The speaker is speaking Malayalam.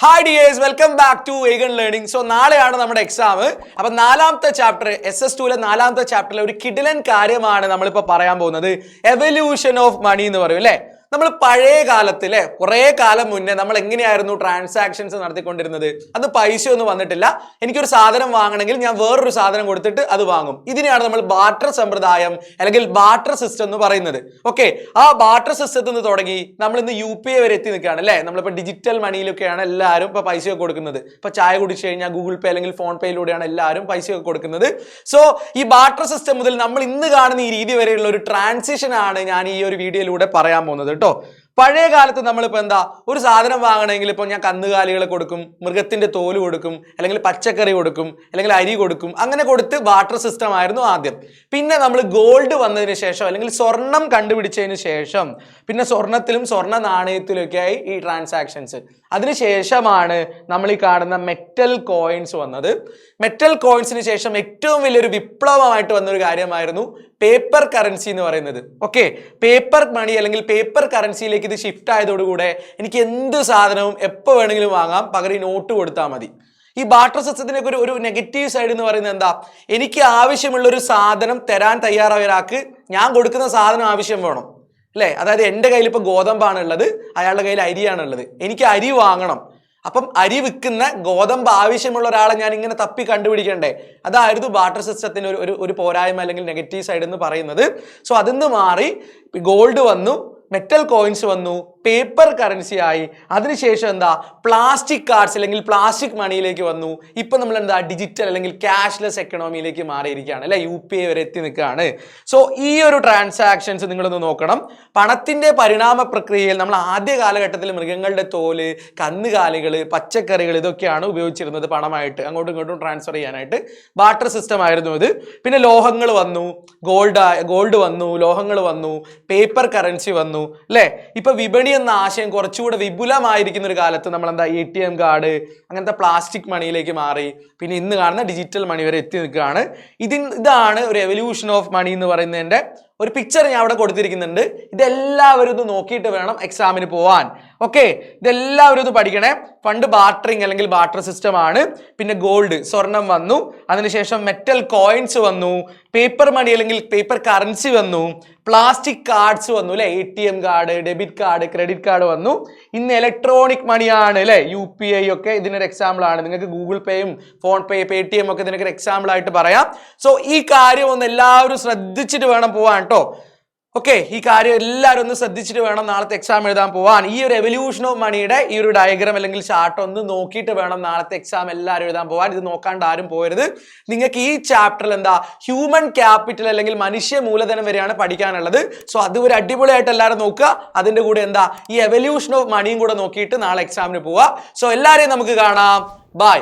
Hi dears, welcome back to Egan Learning. So നാളെയാണ് നമ്മുടെ എക്സാം. അപ്പോൾ നാലാമത്തെ ചാപ്റ്റർ SS2 ലെ നാലാമത്തെ ചാപ്റ്ററിലെ ഒരു കിടിലൻ കാര്യമാണ് നമ്മൾ ഇപ്പോൾ പറയാൻ പോകുന്നത്. എവല്യൂഷൻ ഓഫ് മണി എന്ന് പറയും അല്ലേ? നമ്മൾ പഴയ കാലത്തിലെ കുറേ കാലം മുന്നേ നമ്മൾ എങ്ങനെയായിരുന്നു ട്രാൻസാക്ഷൻസ് നടത്തിക്കൊണ്ടിരുന്നത്? അത് പൈസ ഒന്നും വന്നിട്ടില്ല. എനിക്കൊരു സാധനം വാങ്ങണമെങ്കിൽ ഞാൻ വേറൊരു സാധനം കൊടുത്തിട്ട് അത് വാങ്ങും. ഇതിനെയാണ് നമ്മൾ ബാർട്ടർ സമ്പ്രദായം അല്ലെങ്കിൽ ബാർട്ടർ സിസ്റ്റം എന്ന് പറയുന്നത്. ഓക്കെ, ആ ബാർട്ടർ സിസ്റ്റത്തിൽ നിന്ന് തുടങ്ങി നമ്മൾ ഇന്ന് UPI വരെ എത്തി നിൽക്കുകയാണ് അല്ലേ? നമ്മളിപ്പോൾ ഡിജിറ്റൽ മണിയിലൊക്കെയാണ് എല്ലാവരും ഇപ്പോൾ പൈസയൊക്കെ കൊടുക്കുന്നത്. ഇപ്പോൾ ചായ കുടിച്ചു കഴിഞ്ഞാൽ ഗൂഗിൾ പേ അല്ലെങ്കിൽ ഫോൺ പേയിലൂടെയാണ് എല്ലാവരും പൈസയൊക്കെ കൊടുക്കുന്നത്. സോ ഈ ബാർട്ടർ സിസ്റ്റം മുതൽ നമ്മൾ ഇന്ന് കാണുന്ന ഈ രീതി വരെയുള്ള ഒരു ട്രാൻസിഷൻ ആണ് ഞാൻ ഈ ഒരു വീഡിയോയിലൂടെ പറയാൻ പോകുന്നത് കേട്ടോ. പഴയ കാലത്ത് നമ്മളിപ്പോൾ എന്താ ഒരു സാധനം വാങ്ങണമെങ്കിൽ ഇപ്പോൾ ഞാൻ കന്നുകാലികളെ കൊടുക്കും, മൃഗത്തിന്റെ തോല് കൊടുക്കും, അല്ലെങ്കിൽ പച്ചക്കറി കൊടുക്കും, അല്ലെങ്കിൽ അരി കൊടുക്കും, അങ്ങനെ കൊടുത്ത് ബാർട്ടർ സിസ്റ്റം ആയിരുന്നു ആദ്യം. പിന്നെ നമ്മൾ ഗോൾഡ് വന്നതിന് ശേഷം അല്ലെങ്കിൽ സ്വർണം കണ്ടുപിടിച്ചതിന് ശേഷം പിന്നെ സ്വർണത്തിലും സ്വർണ്ണ നാണയത്തിലൊക്കെയായി ഈ ട്രാൻസാക്ഷൻസ്. അതിനുശേഷമാണ് നമ്മൾ ഈ കാണുന്ന മെറ്റൽ കോയിൻസ് വന്നത്. മെറ്റൽ കോയിൻസിന് ശേഷം ഏറ്റവും വലിയൊരു വിപ്ലവമായിട്ട് വന്നൊരു കാര്യമായിരുന്നു പേപ്പർ കറൻസി എന്ന് പറയുന്നത്. ഓക്കെ, പേപ്പർ മണി അല്ലെങ്കിൽ പേപ്പർ കറൻസിയിലേക്ക് ഇത് ഷിഫ്റ്റ് ആയതോടുകൂടെ എനിക്ക് എന്ത് സാധനവും എപ്പോൾ വേണമെങ്കിലും വാങ്ങാം, പകരം നോട്ട് കൊടുത്താൽ മതി. ഈ ബാർട്ടർ സിസ്റ്റത്തിനൊക്കെ ഒരു നെഗറ്റീവ് സൈഡ് എന്ന് പറയുന്നത് എന്താ? എനിക്ക് ആവശ്യമുള്ള ഒരു സാധനം തരാൻ തയ്യാറായ ഒരാൾക്ക് ഞാൻ കൊടുക്കുന്ന സാധനം ആവശ്യം വേണം അല്ലേ? അതായത് എൻ്റെ കയ്യിൽ ഇപ്പോൾ ഗോതമ്പാണ് ഉള്ളത്, അയാളുടെ കയ്യിൽ അരിയാണുള്ളത്, എനിക്ക് അരി വാങ്ങണം. അപ്പം അരി വിൽക്കുന്ന ഗോതമ്പ് ആവശ്യമുള്ള ഒരാളെ ഞാൻ ഇങ്ങനെ തപ്പി കണ്ടുപിടിക്കണ്ടേ? അതായിരുന്നു ബാർട്ടർ സിസ്റ്റത്തിന് ഒരു പോരായ്മ അല്ലെങ്കിൽ നെഗറ്റീവ് സൈഡ് എന്ന് പറയുന്നത്. സോ അതിന്ന് മാറി ഗോൾഡ് വന്നു, മെറ്റൽ കോയിൻസ് വന്നു, പേപ്പർ കറൻസി ആയി. അതിനുശേഷം എന്താ പ്ലാസ്റ്റിക് കാർഡ്സ് അല്ലെങ്കിൽ പ്ലാസ്റ്റിക് മണിയിലേക്ക് വന്നു. ഇപ്പം നമ്മൾ എന്താ ഡിജിറ്റൽ അല്ലെങ്കിൽ ക്യാഷ്ലെസ് എക്കണോമിയിലേക്ക് മാറിയിരിക്കുകയാണ് അല്ലെ? UPI വരെ എത്തി നിൽക്കുകയാണ്. സോ ഈ ഒരു ട്രാൻസാക്ഷൻസ് നിങ്ങളൊന്ന് നോക്കണം. പണത്തിന്റെ പരിണാമ പ്രക്രിയയിൽ നമ്മൾ ആദ്യ കാലഘട്ടത്തിൽ മൃഗങ്ങളുടെ തോല്, കന്നുകാലികൾ, പച്ചക്കറികൾ ഇതൊക്കെയാണ് ഉപയോഗിച്ചിരുന്നത് പണമായിട്ട് അങ്ങോട്ടും ഇങ്ങോട്ടും ട്രാൻസ്ഫർ ചെയ്യാനായിട്ട്. ബാർട്ടർ സിസ്റ്റം ആയിരുന്നു ഇത്. പിന്നെ ലോഹങ്ങൾ വന്നു, ഗോൾഡ് വന്നു, ലോഹങ്ങൾ വന്നു, പേപ്പർ കറൻസി വന്നു അല്ലേ? ഇപ്പൊ വിപണി എന്ന ആശയം കുറച്ചുകൂടെ വിപുലമായിരിക്കുന്ന ഒരു കാലത്ത് നമ്മൾ എന്താ ATM കാർഡ് അങ്ങനത്തെ പ്ലാസ്റ്റിക് മണിയിലേക്ക് മാറി. പിന്നെ ഇന്ന് കാണുന്ന ഡിജിറ്റൽ മണി വരെ എത്തി നിൽക്കുകയാണ്. ഇതാണ് ഒരു എവല്യൂഷൻ ഓഫ് മണി എന്ന് പറയുന്നതിന്റെ ഒരു പിക്ചർ ഞാൻ അവിടെ കൊടുത്തിരിക്കുന്നുണ്ട്. ഇതെല്ലാവരും ഒന്ന് നോക്കിയിട്ട് വേണം എക്സാമിന് പോവാൻ. ഓക്കെ, ഇതെല്ലാവരും ഒന്ന് പഠിക്കണേ. പണ്ട് ബാർട്ടറിങ് അല്ലെങ്കിൽ ബാർട്ടർ സിസ്റ്റം ആണ്. പിന്നെ ഗോൾഡ് സ്വർണം വന്നു, അതിനുശേഷം മെറ്റൽ കോയിൻസ് വന്നു, പേപ്പർ മണി അല്ലെങ്കിൽ പേപ്പർ കറൻസി വന്നു, പ്ലാസ്റ്റിക് കാർഡ്സ് വന്നു അല്ലെ? ATM card, debit card, credit card വന്നു. ഇന്ന് ഇലക്ട്രോണിക് മണിയാണ് അല്ലെ? UPI ഒക്കെ ഇതിനൊരു എക്സാമ്പിൾ ആണ്. നിങ്ങൾക്ക് ഗൂഗിൾ പേയും ഫോൺ പേ, Paytm ഒക്കെ ഇതിനൊക്കെ ഒരു എക്സാമ്പിൾ ആയിട്ട് പറയാം. സോ ഈ കാര്യം ഒന്ന് എല്ലാവരും ശ്രദ്ധിച്ചിട്ട് വേണം പോവാൻ കേട്ടോ. ഓക്കെ, ഈ കാര്യം എല്ലാവരും ഒന്ന് ശ്രദ്ധിച്ചിട്ട് വേണം നാളത്തെ എക്സാം എഴുതാൻ പോവാൻ. ഈ ഒരു എവല്യൂഷൻ ഓഫ് മണിയുടെ ഈ ഒരു ഡയഗ്രാം അല്ലെങ്കിൽ ചാർട്ട് ഒന്ന് നോക്കിയിട്ട് വേണം നാളത്തെ എക്സാം എല്ലാവരും എഴുതാൻ പോവാൻ. ഇത് നോക്കാണ്ട് ആരും പോകരുത്. നിങ്ങൾക്ക് ഈ ചാപ്റ്ററിൽ എന്താ ഹ്യൂമൻ ക്യാപിറ്റൽ അല്ലെങ്കിൽ മനുഷ്യ മൂലധനം വരെയാണ് പഠിക്കാനുള്ളത്. സോ അത് ഒരു അടിപൊളിയായിട്ട് എല്ലാവരും നോക്കുക. അതിന്റെ കൂടെ എന്താ ഈ എവല്യൂഷൻ ഓഫ് മണിയും കൂടെ നോക്കിയിട്ട് നാളെ എക്സാമിന് പോവുക. സോ എല്ലാവരെയും നമുക്ക് കാണാം. ബൈ.